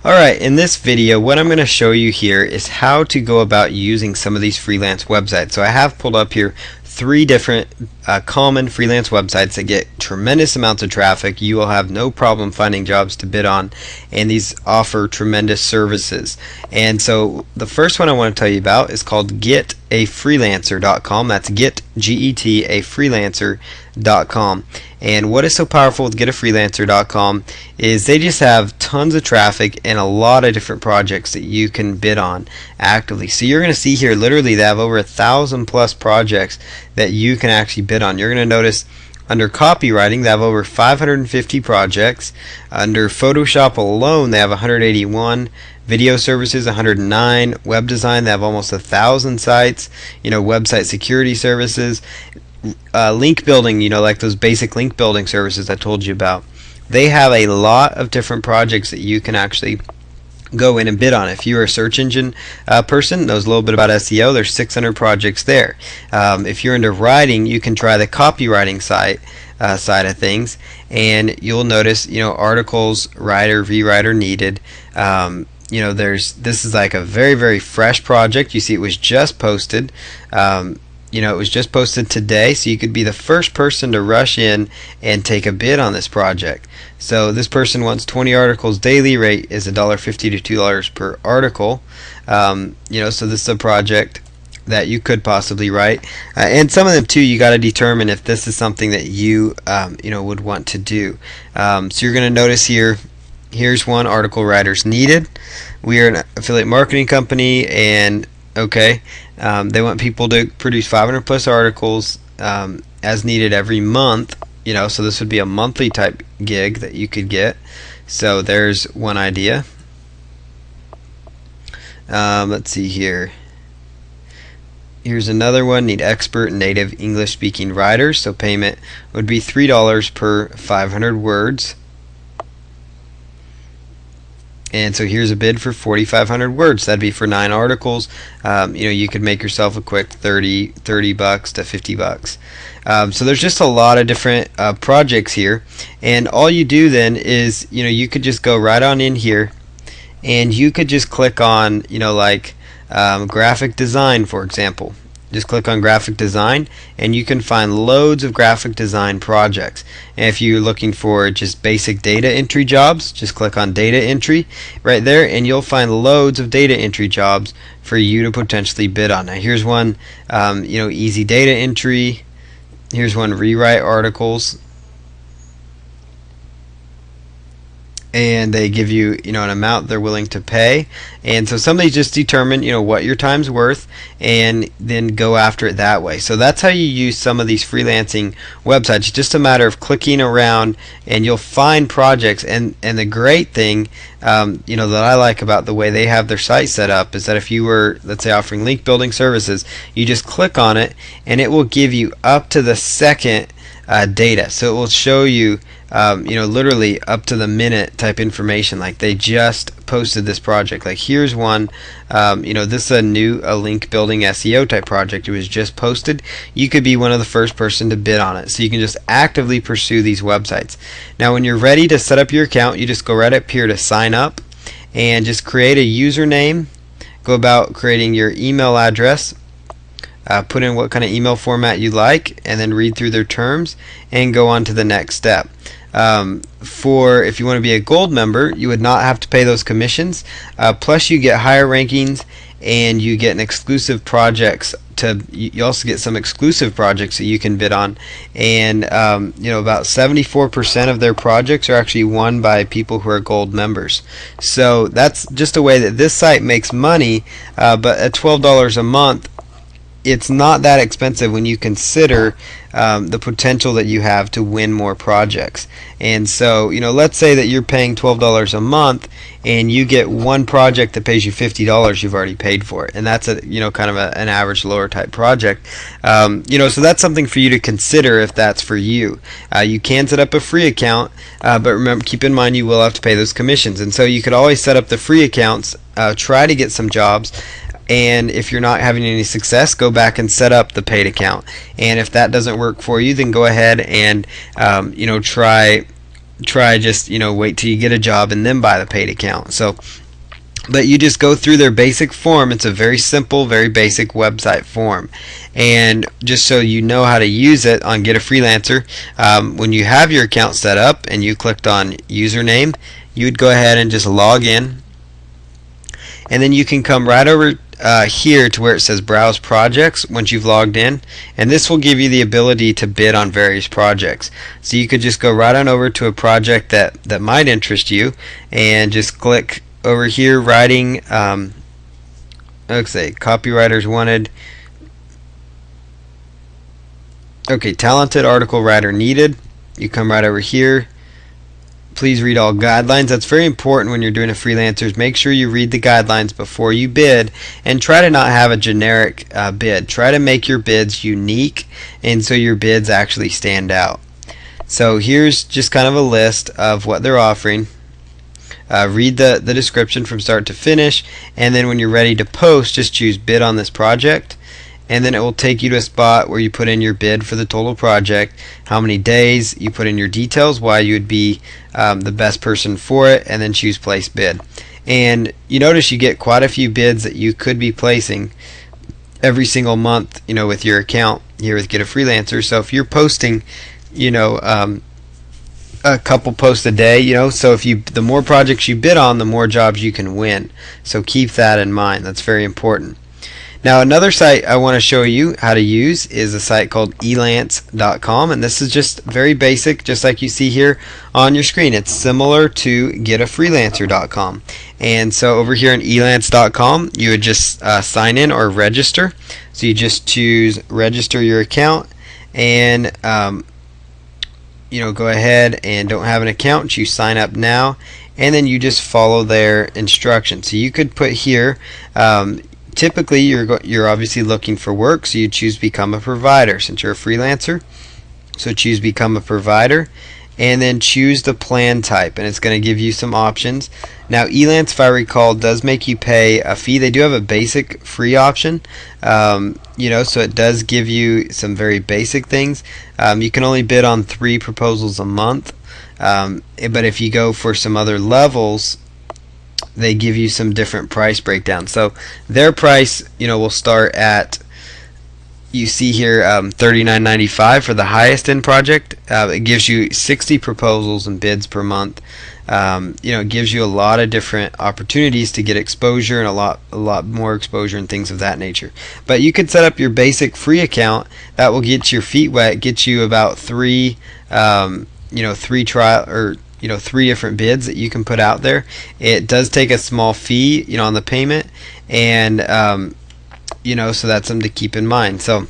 Alright, in this video what I'm going to show you here is how to go about using some of these freelance websites. So I have pulled up here 3 different common freelance websites that get tremendous amounts of traffic. You will have no problem finding jobs to bid on, and these offer tremendous services. And so the first one I want to tell you about is called GetAFreelancer.com. That's GetAFreelancer.com. And what is so powerful with GetAFreelancer.com is they just have tons of traffic and a lot of different projects that you can bid on actively. So you're going to see here literally they have over 1,000 plus projects that you can actually bid on. You're going to notice under copywriting they have over 550 projects. Under Photoshop alone they have 181. Video services 109. Web design they have almost 1,000 sites. Website security services. Link building, like those basic link building services I told you about. They have a lot of different projects that you can actually go in and bid on. If you're a search engine person, knows a little bit about SEO, there's 600 projects there. If you're into writing, you can try the copywriting side of things, and you'll notice articles, writer, rewriter needed. This is like a very fresh project. You see it was just posted. It was just posted today, so you could be the first person to rush in and take a bid on this project. So this person wants 20 articles daily. Rate is $1.50 to $2 per article. So this is a project that you could possibly write, and some of them too you got to determine if this is something that you would want to do. So you're going to notice here's one: article writers needed. We are an affiliate marketing company, and they want people to produce 500 plus articles as needed every month. So this would be a monthly type gig that you could get. So there's one idea. Let's see here. Here's another one: need expert native English speaking writers. So payment would be $3 per 500 words. And so here's a bid for 4,500 words. That'd be for 9 articles. You could make yourself a quick $30 to $50. So there's just a lot of different projects here, and all you do then is you could just go right on in here, and you could just click on graphic design, for example. Just click on graphic design, and you can find loads of graphic design projects. And if you're looking for just basic data entry jobs, just click on data entry right there, and you'll find loads of data entry jobs for you to potentially bid on. Now here's one, easy data entry. Here's one, rewrite articles. And they give you an amount they're willing to pay, and so somebody just determine what your time's worth and then go after it that way. So that's how you use some of these freelancing websites. It's just a matter of clicking around and you'll find projects. And the great thing that I like about the way they have their site set up is that if you were, let's say, offering link building services, you just click on it and it will give you up to the second data. So it will show you literally up to the minute type information, like they just posted this project. Like here's one, this is a link building SEO type project. It was just posted. You could be one of the first person to bid on it, so you can just actively pursue these websites. Now when you're ready to set up your account, you just go right up here to sign up and just create a username. Go about creating your email address. Put in what kind of email format you like, and then read through their terms and go on to the next step. If you want to be a gold member, you would not have to pay those commissions, plus you get higher rankings, and you get an exclusive projects you also get some exclusive projects that you can bid on, and about 74% of their projects are actually won by people who are gold members. So that's just a way that this site makes money, but at $12 a month, it's not that expensive when you consider the potential that you have to win more projects. And so let's say that you're paying $12 a month and you get one project that pays you $50. You've already paid for it, and that's a kind of an average lower type project. So that's something for you to consider if that's for you. You can set up a free account, but remember, keep in mind you will have to pay those commissions. And so you could always set up the free accounts, try to get some jobs, and if you're not having any success, go back and set up the paid account. And if that doesn't work for you, then go ahead and try try just wait till you get a job and then buy the paid account. So but you just go through their basic form. It's a very simple, very basic website form. And just so you know how to use it on Get a Freelancer, when you have your account set up and you clicked on username, you would go ahead and just log in. And then you can come right over here to where it says Browse Projects once you've logged in. And this will give you the ability to bid on various projects. So you could just go right on over to a project that might interest you and just click over here, writing, let's say copywriters wanted. Okay, talented article writer needed. You come right over here. Please read all guidelines. That's very important when you're doing a freelancer. Make sure you read the guidelines before you bid, and try to not have a generic bid. Try to make your bids unique, and so your bids actually stand out. So here's just kind of a list of what they're offering. Read the description from start to finish, and then when you're ready to post, just choose bid on this project, and then it will take you to a spot where you put in your bid for the total project, how many days, you put in your details, why you would be the best person for it, and then choose place bid. And you notice you get quite a few bids that you could be placing every single month, with your account here with Get a Freelancer. So if you're posting, a couple posts a day, so the more projects you bid on, the more jobs you can win. So keep that in mind. That's very important. Now another site I want to show you how to use is a site called Elancecom, and this is just very basic, just like you see here on your screen. It's similar to GetAFreelancer.com. And so over here in Elancecom, you would just sign in or register. So you just choose register your account, and go ahead and don't have an account, choose sign up now, and then you just follow their instructions. So you could put here, typically you're obviously looking for work, so you choose become a provider since you're a freelancer. So choose become a provider, and then choose the plan type, and it's going to give you some options. Now Elance, if I recall, does make you pay a fee. They do have a basic free option, so it does give you some very basic things. You can only bid on 3 proposals a month, but if you go for some other levels, they give you some different price breakdowns. So their price, will start at, you see here, $39.95 for the highest end project. It gives you 60 proposals and bids per month. It gives you a lot of different opportunities to get exposure, and a lot more exposure and things of that nature. But you could set up your basic free account that will get your feet wet, get you about 3 trial, or 3 different bids that you can put out there. It does take a small fee, on the payment, and so that's something to keep in mind. So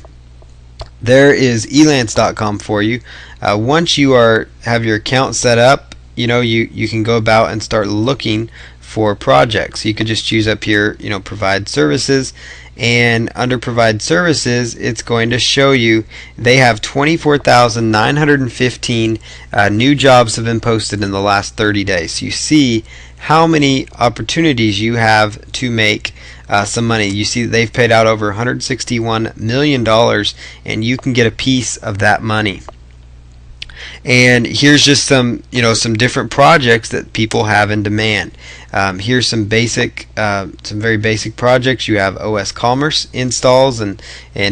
there is Elance.com for you. Once you have your account set up, you can go about and start looking for projects. You could just choose up here, provide services, and under provide services, it's going to show you they have 24,915 new jobs have been posted in the last 30 days. So you see how many opportunities you have to make some money. You see that they've paid out over $161 million, and you can get a piece of that money. And here's just some different projects that people have in demand. Here's some very basic projects. You have OS Commerce installs and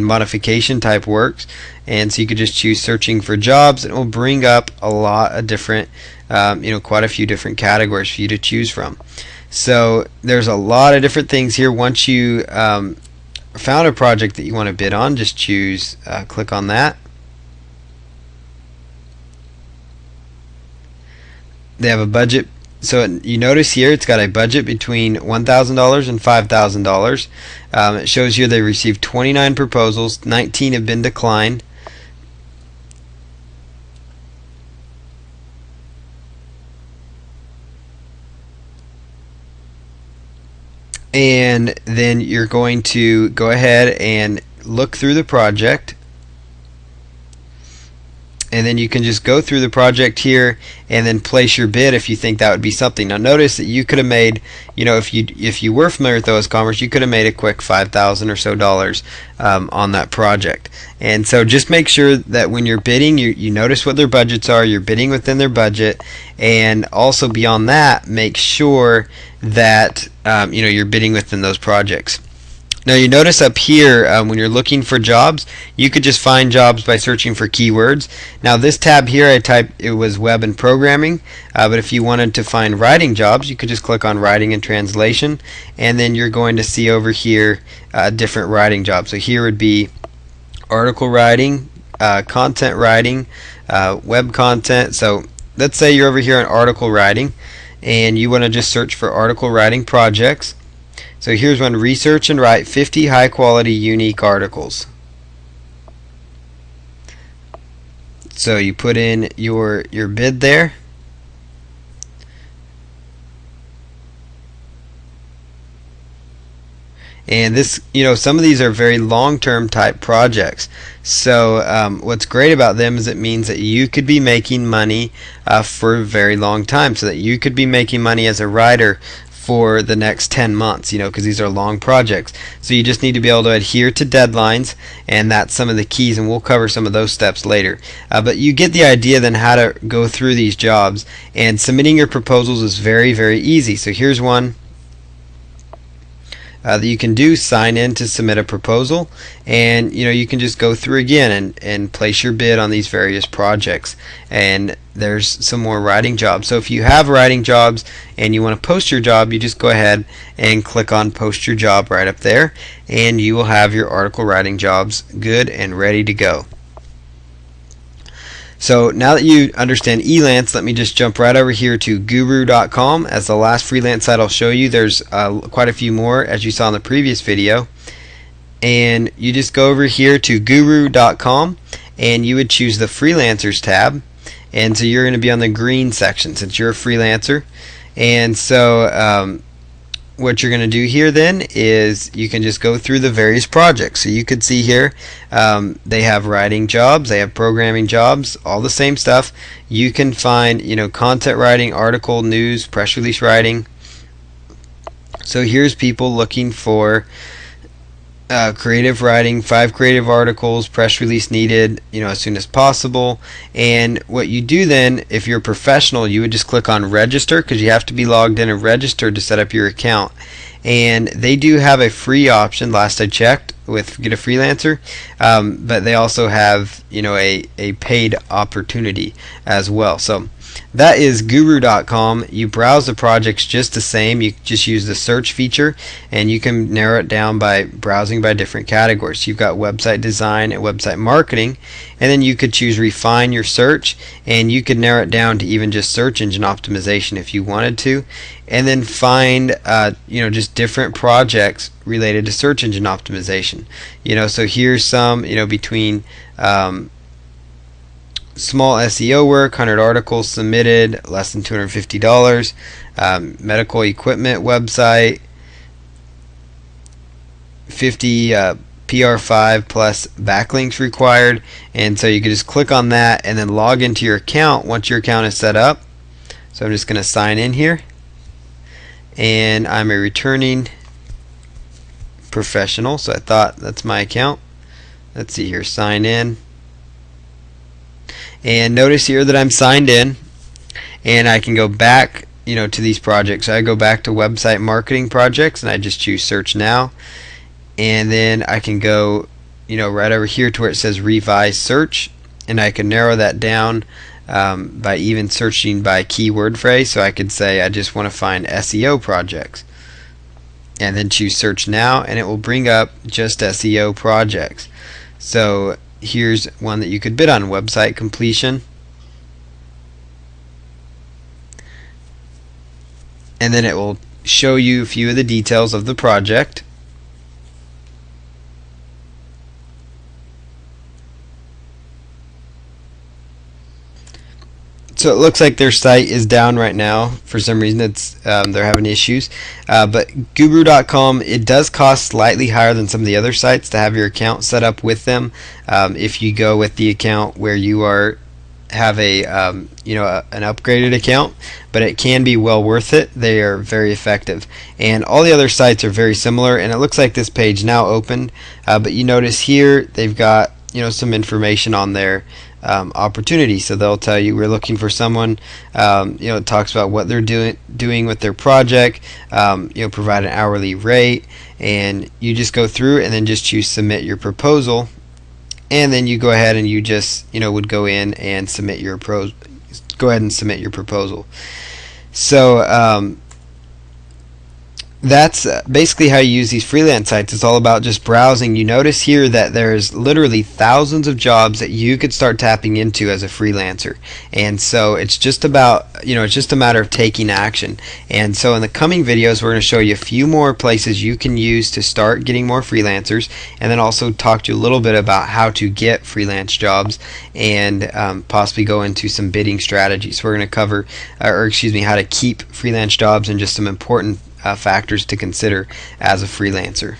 modification type works, and so you could just choose searching for jobs, and it will bring up a lot of different, quite a few different categories for you to choose from. So there's a lot of different things here. Once you found a project that you want to bid on, just choose, click on that. They have a budget, so you notice here it's got a budget between $1,000 and $5,000. It shows here they received 29 proposals, 19 have been declined. And then you're going to go ahead and look through the project. and then you can just go through the project here and then place your bid if you think that would be something. Now notice that you could have made, if you were familiar with OSCommerce, you could have made a quick $5,000 or so on that project. And so just make sure that when you're bidding, you notice what their budgets are, you're bidding within their budget, and also beyond that, make sure that you're bidding within those projects. Now you notice up here when you're looking for jobs, you could just find jobs by searching for keywords. Now this tab here, I typed it was web and programming, but if you wanted to find writing jobs, you could just click on writing and translation, and then you're going to see over here different writing jobs. So here would be article writing, content writing, web content. So let's say you're over here on article writing and you want to just search for article writing projects. So here's one: research and write 50 high quality unique articles. So you put in your bid there. And this, some of these are very long-term type projects. So what's great about them is it means that you could be making money for a very long time, so that you could be making money as a writer for the next 10 months, because these are long projects. So you just need to be able to adhere to deadlines, and that's some of the keys, and we'll cover some of those steps later. But you get the idea then how to go through these jobs, and submitting your proposals is very, very easy. So here's one that you can do: sign in to submit a proposal, and you can just go through again and place your bid on these various projects. And there's some more writing jobs. So if you have writing jobs and you want to post your job, you just go ahead and click on post your job right up there, and you will have your article writing jobs good and ready to go. So now that you understand Elance, let me just jump right over here to Guru.com. As the last freelance site I'll show you, there's quite a few more, as you saw in the previous video. And you just go over here to Guru.com and you would choose the Freelancers tab. And so you're going to be on the green section since you're a freelancer. And so what you're going to do here then is you can just go through the various projects. So you could see here they have writing jobs, they have programming jobs, all the same stuff. You can find content writing, article, news, press release writing. So here's people looking for creative writing, 5 creative articles, press release needed as soon as possible. And what you do then, if you're a professional, you would just click on register, because you have to be logged in and registered to set up your account. And they do have a free option, last I checked, with GetAFreelancer, but they also have a paid opportunity as well. So that is Guru.com. You browse the projects just the same. You just use the search feature, and you can narrow it down by browsing by different categories. You've got website design and website marketing, and then you could choose refine your search, and you could narrow it down to even just search engine optimization if you wanted to, and then find just different projects related to search engine optimization. So here's some between small SEO work, 100 articles submitted, less than $250, medical equipment website, 50 PR5 plus backlinks required. And so you can just click on that and then log into your account once your account is set up. So I'm just going to sign in here, and I'm a returning professional, so I thought that's my account. Let's see here, sign in. And notice here that I'm signed in, and I can go back to these projects. So I go back to website marketing projects, and I just choose search now, and then I can go right over here to where it says revise search, and I can narrow that down by even searching by keyword phrase. So I could say I just want to find SEO projects, and then choose search now, and it will bring up just SEO projects. So here's one that you could bid on: website completion, and then it will show you a few of the details of the project. So it looks like their site is down right now for some reason. It's they're having issues, but Guru.com, it does cost slightly higher than some of the other sites to have your account set up with them. If you go with the account where you are have a an upgraded account, but it can be well worth it. They are very effective, and all the other sites are very similar. And it looks like this page now opened, but you notice here they've got some information on their opportunity. So they'll tell you we're looking for someone. It talks about what they're doing with their project. Provide an hourly rate, and you just go through and then just choose submit your proposal. And then you go ahead and you just would go in and submit your submit your proposal. So that's basically how you use these freelance sites. It's all about just browsing. You notice here that there's literally thousands of jobs that you could start tapping into as a freelancer, and so it's just about it's just a matter of taking action. And so in the coming videos we're going to show you a few more places you can use to start getting more freelancers, and then also talk to you a little bit about how to get freelance jobs, and possibly go into some bidding strategies. We're going to cover how to keep freelance jobs and just some important factors to consider as a freelancer.